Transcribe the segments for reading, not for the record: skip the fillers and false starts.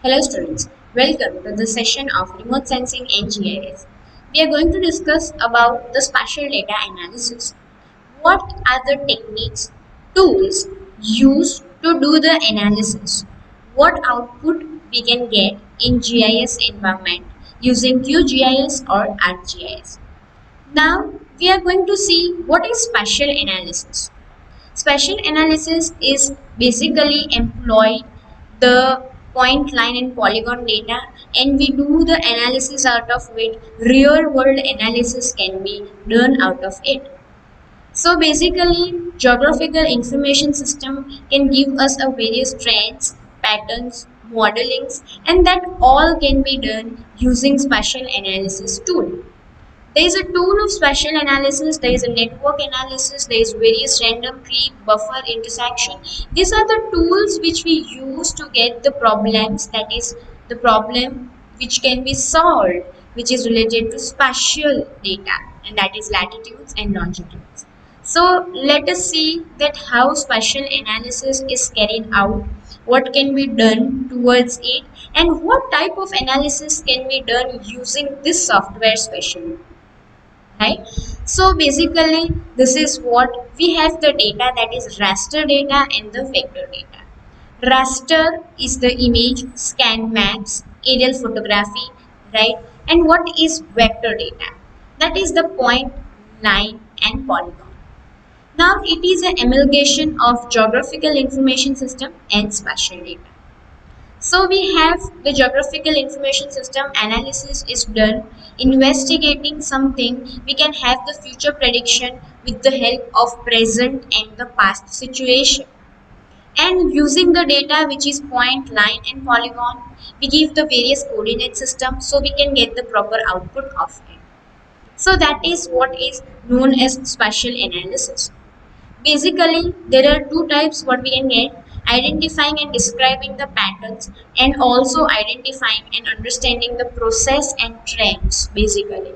Hello students, welcome to the session of remote sensing and GIS. We are going to discuss about the spatial data analysis. What are the techniques, tools used to do the analysis? What output we can get in GIS environment using QGIS or ArcGIS? Now we are going to see what is spatial analysis. Spatial analysis is basically employed the point, line and polygon data, and we do the analysis out of it. Real world analysis can be done out of it. So basically geographical information system can give us a various trends, patterns, modelings, and that all can be done using spatial analysis tool. There is a tool of spatial analysis, there is a network analysis, there is various random tree, buffer, intersection. These are the tools which we use to get the problems, that is the problem which can be solved, which is related to spatial data, and that is latitudes and longitudes. So let us see that how spatial analysis is carried out, what can be done towards it, and what type of analysis can be done using this software specially, right? So basically this is what we have: the data, that is raster data and the vector data. Raster is the image, scan maps, aerial photography, right? And what is vector data? That is the point, line and polygon. Now it is an amalgamation of geographical information system and spatial data. So we have the geographical information system analysis is done investigating something. We can have the future prediction with the help of present and the past situation. And using the data which is point, line and polygon, we give the various coordinate system so we can get the proper output of it. So that is what is known as spatial analysis. Basically, there are two types what we can get: identifying and describing the patterns, and also identifying and understanding the process and trends basically.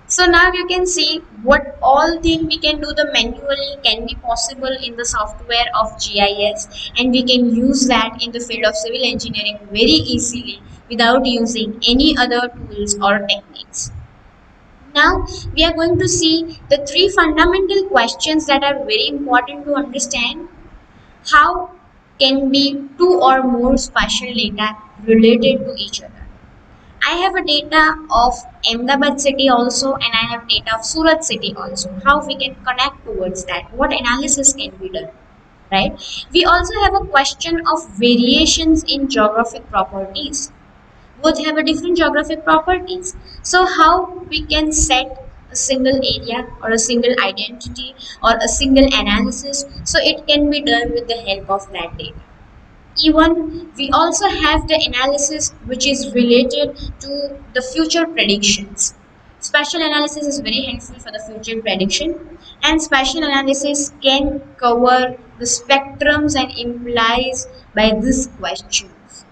So now you can see what all thing we can do the manually can be possible in the software of GIS, and we can use that in the field of civil engineering very easily without using any other tools or techniques. Now we are going to see the three fundamental questions that are very important to understand. How can be two or more spatial data related to each other? I have a data of Ahmedabad city also, and I have data of Surat city also. How we can connect towards that? What analysis can be done? Right? We also have a question of variations in geographic properties. Both have a different geographic properties. So how we can set a single area or a single identity or a single analysis, so it can be done with the help of that data. Even we also have the analysis which is related to the future predictions. Spatial analysis is very helpful for the future prediction, and spatial analysis can cover the spectrums and implies by these questions.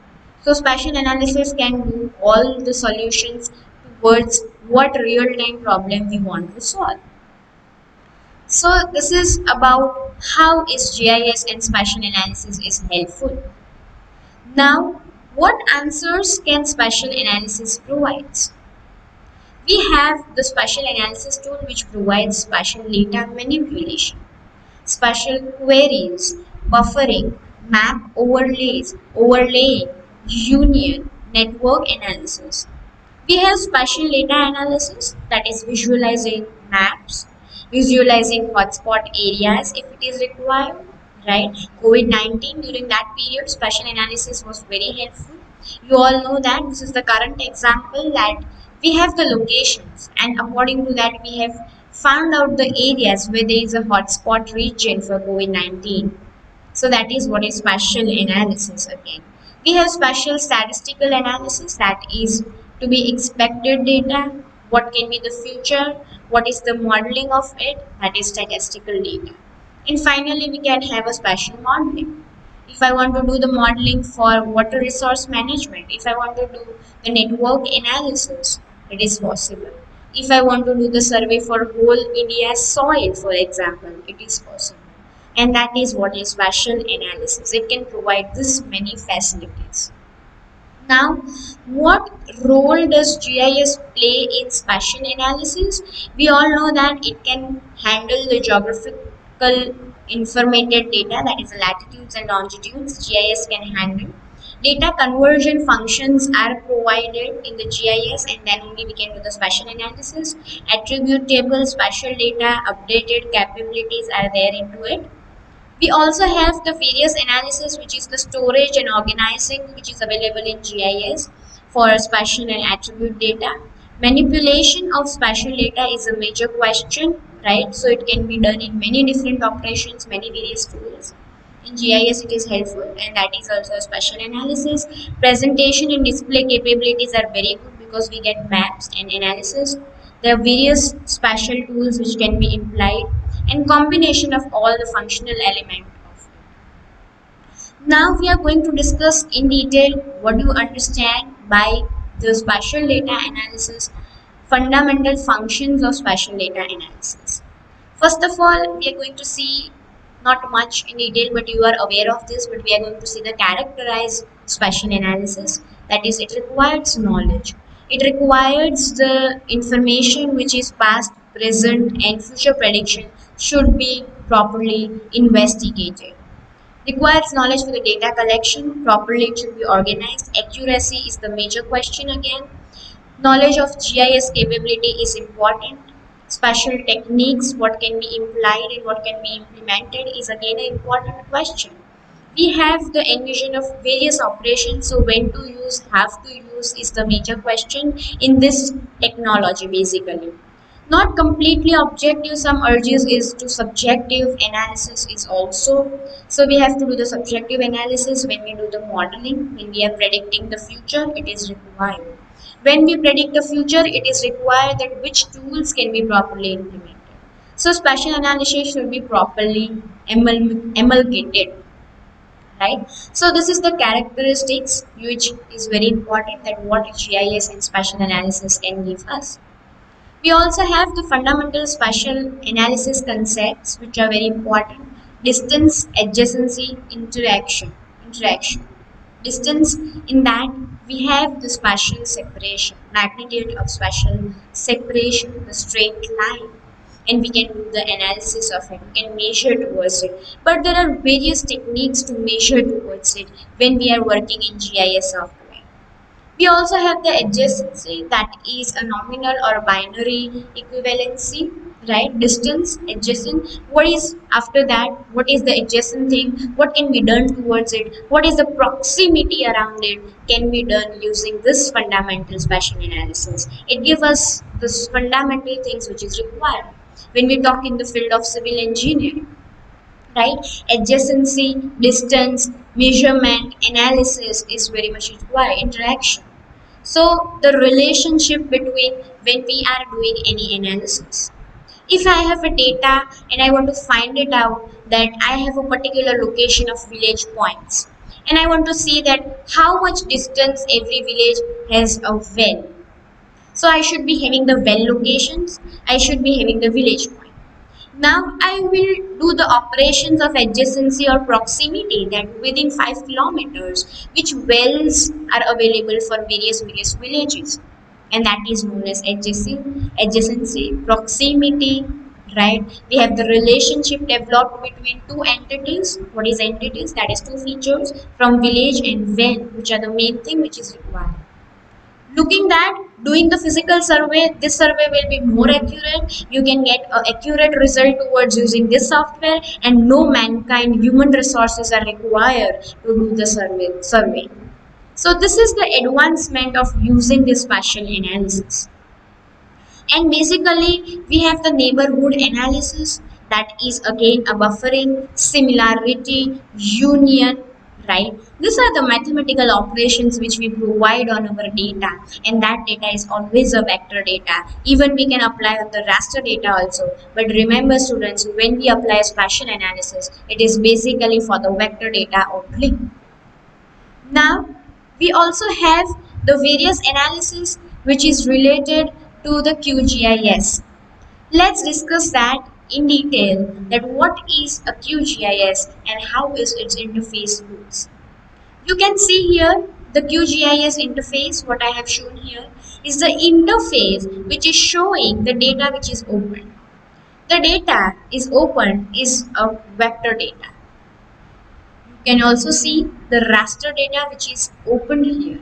So spatial analysis can do all the solutions towards what real-time problem we want to solve. So this is about how is GIS and spatial analysis is helpful. Now, what answers can spatial analysis provide? We have the spatial analysis tool which provides spatial data manipulation, spatial queries, buffering, map overlays, overlaying, union, network analysis. We have spatial data analysis, that is visualizing maps, visualizing hotspot areas if it is required, right? COVID-19, during that period, spatial analysis was very helpful. You all know that this is the current example, that we have the locations, and according to that we have found out the areas where there is a hotspot region for COVID-19. So that is what is spatial analysis again. We have spatial statistical analysis, that is to be expected data, what can be the future, what is the modeling of it, that is statistical data. And finally we can have a spatial modeling. If I want to do the modeling for water resource management, if I want to do the network analysis, it is possible. If I want to do the survey for whole India's soil, for example, it is possible. And that is what is spatial analysis. It can provide this many facilities. Now, what role does GIS play in spatial analysis? We all know that it can handle the geographical informative data, that is latitudes and longitudes. GIS can handle. Data conversion functions are provided in the GIS, and then only we can do the spatial analysis. Attribute tables, spatial data, updated capabilities are there into it. We also have the various analysis, which is the storage and organizing, which is available in GIS for spatial and attribute data. Manipulation of spatial data is a major question, right? So it can be done in many different operations, many various tools. In GIS, it is helpful, and that is also a spatial analysis. Presentation and display capabilities are very good because we get maps and analysis. There are various spatial tools which can be implied, and combination of all the functional element of it. Now we are going to discuss in detail what do you understand by the spatial data analysis, fundamental functions of spatial data analysis. First of all, we are going to see not much in detail, but you are aware of this, but we are going to see the characterize spatial analysis. That is, it requires knowledge. It requires the information which is past, present, and future prediction should be properly investigated. Requires knowledge for the data collection, properly it should be organized. Accuracy is the major question again. Knowledge of GIS capability is important. Spatial techniques, what can be implied and what can be implemented, is again an important question. We have the envision of various operations, so when to use, have to use is the major question in this technology basically. Not completely objective, some urges is to subjective analysis is also. So we have to do the subjective analysis when we do the modeling, when we are predicting the future, it is required. When we predict the future, it is required that which tools can be properly implemented. So spatial analysis should be properly amalgamated, right? So this is the characteristics which is very important, that what GIS and spatial analysis can give us. We also have the fundamental spatial analysis concepts which are very important. Distance, adjacency, interaction. Distance, in that we have the spatial separation, magnitude of spatial separation, the straight line, and we can do the analysis of it, we can measure towards it. But there are various techniques to measure towards it when we are working in GIS software. We also have the adjacency, that is a nominal or binary equivalency, right? Distance, adjacent. What is after that? What is the adjacent thing? What can be done towards it? What is the proximity around it? Can be done using this fundamental spatial analysis. It gives us this fundamental things which is required when we talk in the field of civil engineering, right? Adjacency, distance, measurement, analysis is very much required. Interaction, so the relationship between when we are doing any analysis. If I have a data and I want to find it out that I have a particular location of village points, and I want to see that how much distance every village has a well, so I should be having the well locations, I should be having the village point. Now I will do the operations of adjacency or proximity, that within 5 kilometers which wells are available for various villages, and that is known as adjacency, proximity, right? We have the relationship developed between two entities. What is entities? That is two features from village and well, which are the main thing which is required. Looking that, doing the physical survey, this survey will be more accurate. You can get an accurate result towards using this software, and no mankind human resources are required to do the survey. So this is the advancement of using this spatial analysis. And basically we have the neighborhood analysis, that is again a buffering, similarity, union, right? These are the mathematical operations which we provide on our data, and that data is always a vector data. Even we can apply on the raster data also, but remember students, when we apply spatial analysis, it is basically for the vector data only. Now, we also have the various analysis which is related to the QGIS. Let's discuss that in detail, that what is a QGIS and how is its interface looks. You can see here The QGIS interface, what I have shown here, is the interface which is showing the data which is open. The data is open is a vector data. You can also see the raster data which is opened here.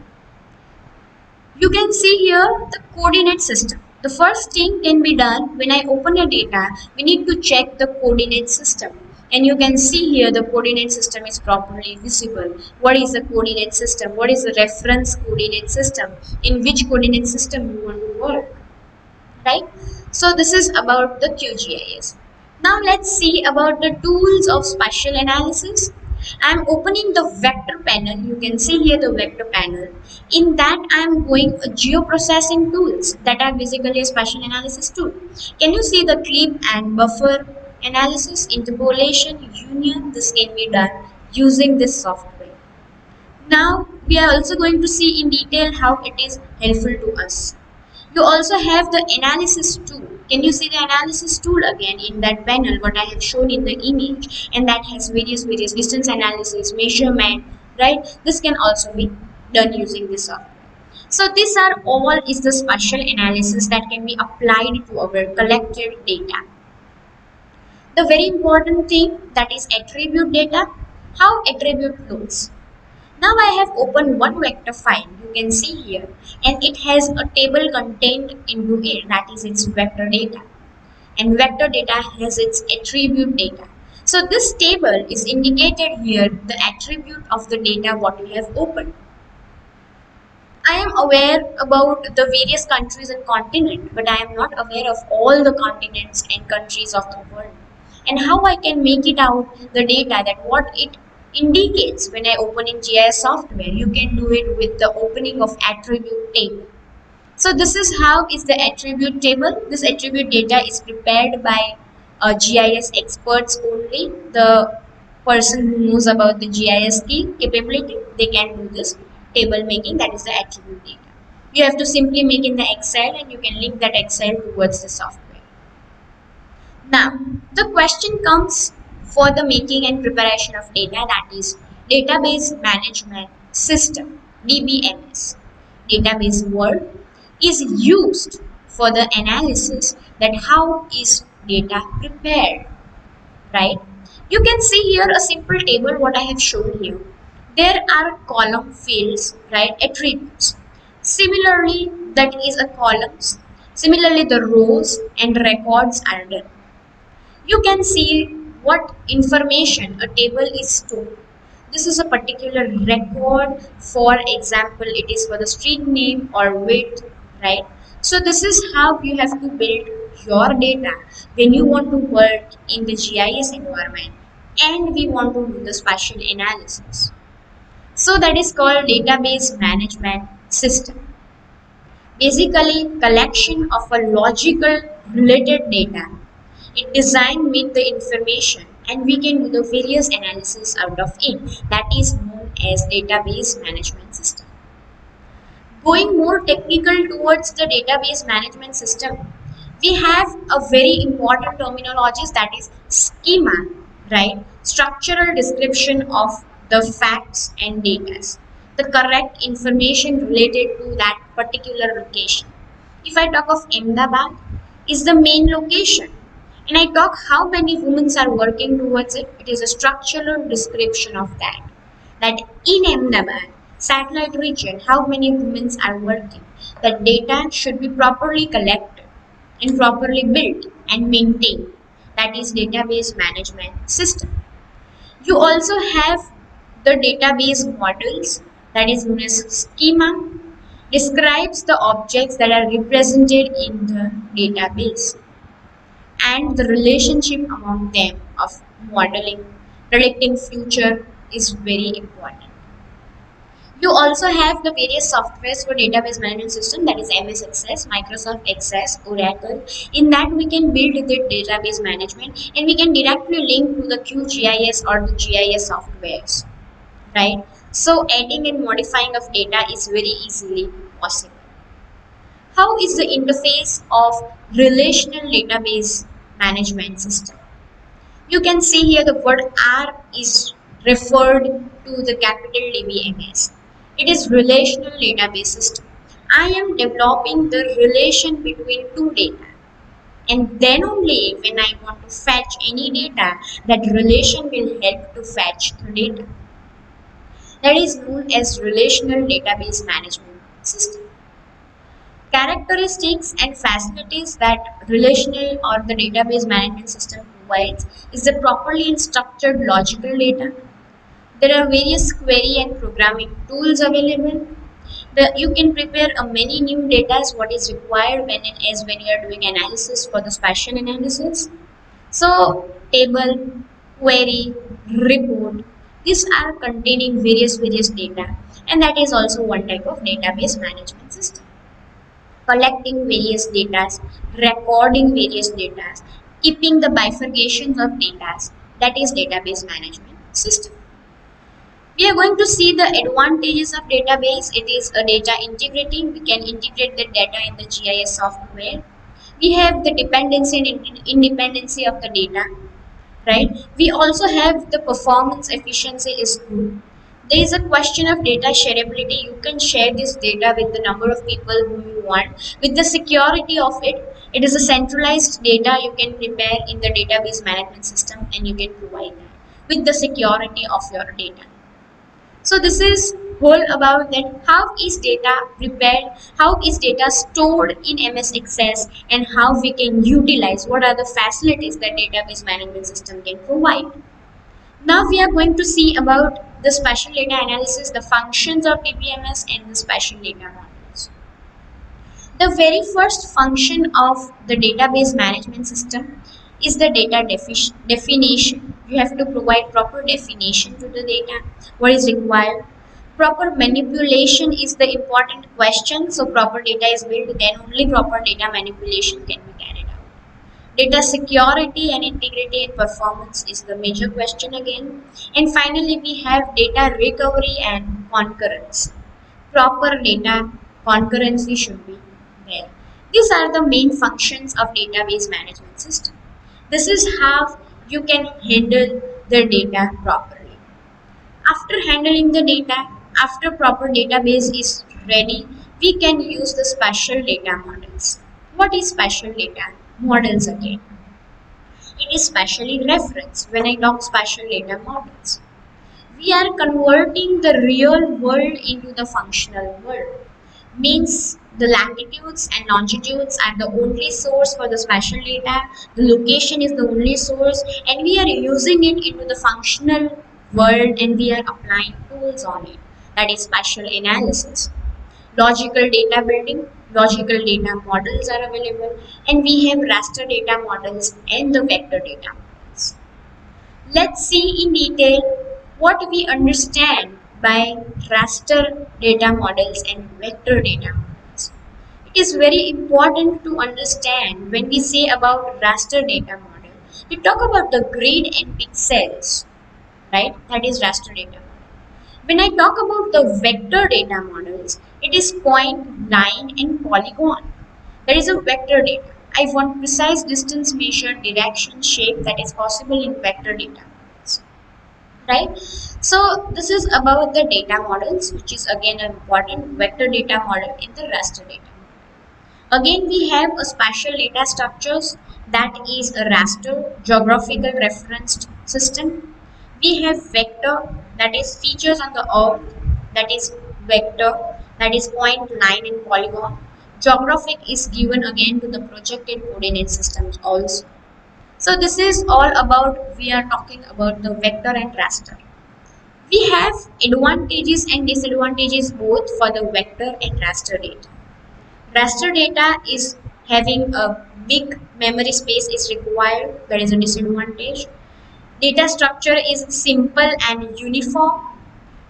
You can see here the coordinate system. The first thing can be done when I open a data, we need to check the coordinate system. And you can see here the coordinate system is properly visible. What is the coordinate system? What is the reference coordinate system? In which coordinate system you want to work? Right? So this is about the QGIS. Now let's see about the tools of spatial analysis. I am opening the vector panel. You can see here the vector panel. In that I am going geoprocessing tools that are basically a spatial analysis tool. Can you see the clip and buffer analysis, interpolation, union? This can be done using this software. Now we are also going to see in detail how it is helpful to us. You also have the analysis tool. Can you see the analysis tool again in that panel what I have shown in the image, and that has various distance analysis, measurement, right? This can also be done using this software. So these are all is the spatial analysis that can be applied to our collected data. The very important thing, that is attribute data, how attribute looks. Now I have opened one vector file, you can see here, and it has a table contained into it, that is its vector data. And vector data has its attribute data. So this table is indicated here, the attribute of the data what we have opened. I am aware about the various countries and continent, but I am not aware of all the continents and countries of the world. And how I can make it out the data, that what it indicates when I open in GIS software, you can do it with the opening of attribute table. So this is how is the attribute table. This attribute data is prepared by GIS experts only. The person who knows about the GIS skill capability, they can do this table making, that is the attribute data. You have to simply make in the Excel and you can link that Excel towards the software. Now, the question comes for the making and preparation of data, that is database management system, DBMS. Database word is used for the analysis that how is data prepared, right? You can see here a simple table what I have shown here. There are column fields, right, attributes. Similarly, that is a columns. Similarly, the rows and records are done. You can see what information a table is stored. This is a particular record. For example, it is for the street name or width, right? So this is how you have to build your data when you want to work in the GIS environment and we want to do the spatial analysis. So that is called database management system. Basically, collection of a logical related data. It designed with the information and we can do the various analysis out of it. That is known as database management system. Going more technical towards the database management system, we have a very important terminologies, that is schema, right? Structural description of the facts and data. The correct information related to that particular location. If I talk of Ahmedabad, is the main location, and I talk how many women are working towards it, it is a structural description of that. That in Ahmedabad, satellite region, how many women are working. That data should be properly collected and properly built and maintained. That is database management system. You also have the database models, that is known as schema, describes the objects that are represented in the database and the relationship among them of modeling, predicting future is very important. You also have the various softwares for database management system, that is MS Access, Microsoft Access, Oracle. In that we can build the database management and we can directly link to the QGIS or the GIS softwares, right? So adding and modifying of data is very easily possible. How is the interface of relational database management system? You can see here the word R is referred to the capital DBMS. It is relational database system. I am developing the relation between two data, and then only when I want to fetch any data, that relation will help to fetch the data. That is known as relational database management system. Characteristics and facilities that relational or the database management system provides is the properly and structured logical data. There are various query and programming tools available. You can prepare a many new data as what is required when you are doing analysis for the spatial analysis. So table, query, report, these are containing various data, and that is also one type of database management system. Collecting various data, recording various data, keeping the bifurcations of data, that is database management system. We are going to see the advantages of database. It is a data integrity. We can integrate the data in the GIS software. We have the dependency and independency of the data, right? We also have the performance efficiency is good. There is a question of data shareability. You can share this data with the number of people whom you want. With the security of it, it is a centralized data you can prepare in the database management system, and you can provide that with the security of your data. So this is whole about that how is data prepared, how is data stored in MS Access, and how we can utilize what are the facilities that database management system can provide. Now we are going to see about the spatial data analysis, the functions of DBMS and the spatial data models. The very first function of the database management system is the data definition. You have to provide proper definition to the data, what is required. Proper manipulation is the important question. So proper data is built, then only proper data manipulation can be carried out. Data security and integrity and performance is the major question again. And finally, we have data recovery and concurrence. Proper data concurrency should be there. These are the main functions of database management system. This is how you can handle the data properly. After handling the data, after proper database is ready, we can use the spatial data models. What is spatial data models again? It is spatially referenced when I talk spatial data models. We are converting the real world into the functional world. Means the latitudes and longitudes are the only source for the spatial data, the location is the only source, and we are using it into the functional world, and we are applying tools on it. That is spatial analysis. Logical data building, logical data models are available, and we have raster data models and the vector data models. Let's see in detail what we understand by raster data models and vector data models. It is very important to understand when we say about raster data model. We talk about the grid and pixels, right? That is raster data model. When I talk about the vector data models, it is point, line, and polygon. There is a vector data. I want precise distance measured, direction, shape that is possible in vector data models, right? So this is about the data models, which is again an important vector data model in the raster data. Again, we have a spatial data structures, that is a raster geographical referenced system. We have vector, that is features on the earth, that is vector, that is point, line, and polygon. Geographic is given again to the projected coordinate systems also. So this is all about, we are talking about the vector and raster. We have advantages and disadvantages both for the vector and raster data. Raster data is having a big memory space is required, that is a disadvantage. Data structure is simple and uniform.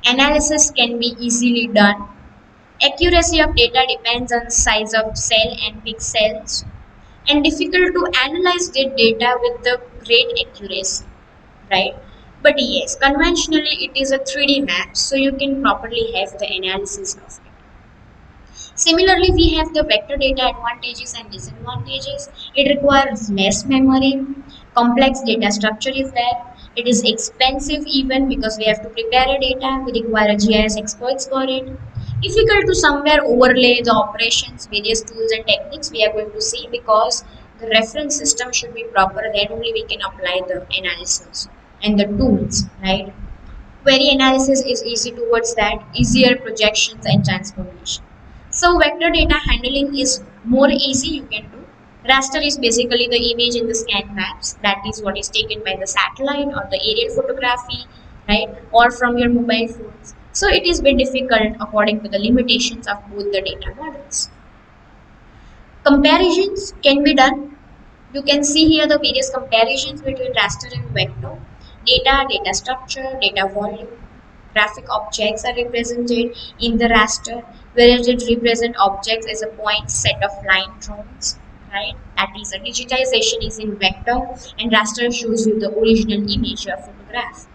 Analysis can be easily done. Accuracy of data depends on size of cell and pixels, and difficult to analyze the data with the great accuracy, right? But yes, conventionally it is a 3D map, so you can properly have the analysis of it. Similarly, we have the vector data advantages and disadvantages. It requires less memory, complex data structure is there, It is expensive even because we have to prepare a data, we require a GIS experts for it. Difficult to somewhere overlay the operations, various tools and techniques we are going to see, because the reference system should be proper, then only we can apply the analysis and the tools, right? Query analysis is easy towards that, easier projections and transformation. So vector data handling is more easy, you can do. Raster is basically the image in the scan maps, that is what is taken by the satellite or the aerial photography, right, or from your mobile phones. So it is very difficult according to the limitations of both the data models. Comparisons can be done. You can see here the various comparisons between raster and vector. Data, data structure, data volume. Graphic objects are represented in the raster, whereas it represent objects as a point set of line drawings, right? That is, a digitization is in vector, and raster shows you the original image or photograph.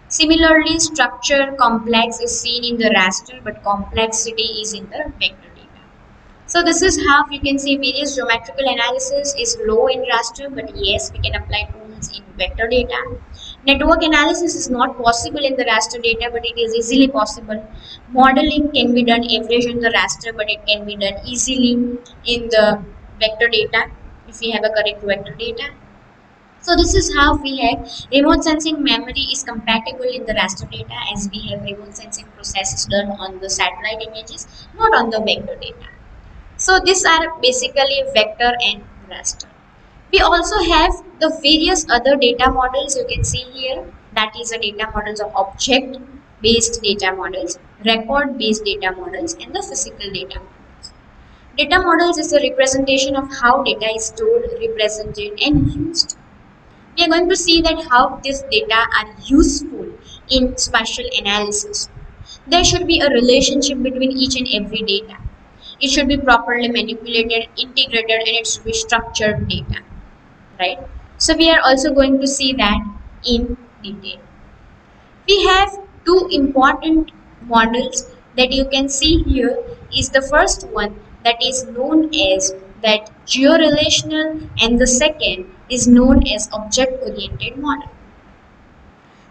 Similarly, structure complex is seen in the raster, but complexity is in the vector data. So this is how you can see various geometrical analysis is low in raster, but yes, we can apply tools in vector data. Network analysis is not possible in the raster data, but it is easily possible. Modeling can be done average in the raster, but it can be done easily in the vector data if we have a correct vector data. So this is how we have remote sensing memory is compatible in the raster data, as we have remote sensing processes done on the satellite images, not on the vector data. So these are basically vector and raster. We also have the various other data models you can see here. That is the data models of object based data models, record based data models, and the physical data models. Data models is a representation of how data is stored, represented, and used. We are going to see that how this data are useful in spatial analysis. There should be a relationship between each and every data. It should be properly manipulated, integrated, and it should be structured data, right? So we are also going to see that in detail. We have two important models that you can see here. Is the first one that is known as that georelational, and the second is known as object oriented model.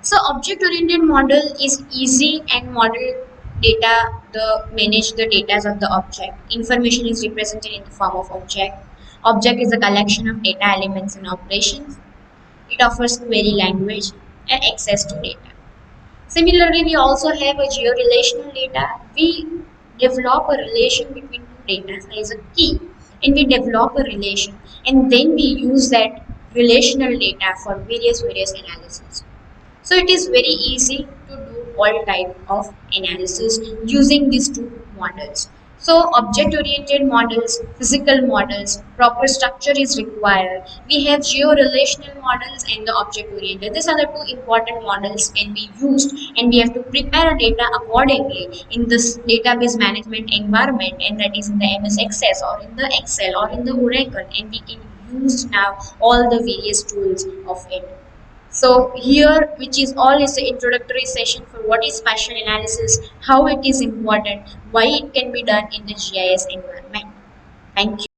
So object oriented model is easy and model data, the manage the data of the object. Information is represented in the form of object. Object is a collection of data elements and operations. It offers query language and access to data. Similarly, we also have a georelational data. We develop a relation between two data as a key, and we develop a relation, and then we use that relational data for various analysis. So it is very easy to do all type of analysis using these two models. So object oriented models, physical models, proper structure is required. We have georelational models and the object oriented. These are the two important models can be used, and we have to prepare data accordingly in this database management environment, and that is in the MS Access or in the Excel or in the Oracle, and we can use now all the various tools of it. So here, which is all is the introductory session for what is spatial analysis, how it is important, why it can be done in the GIS environment. Thank you.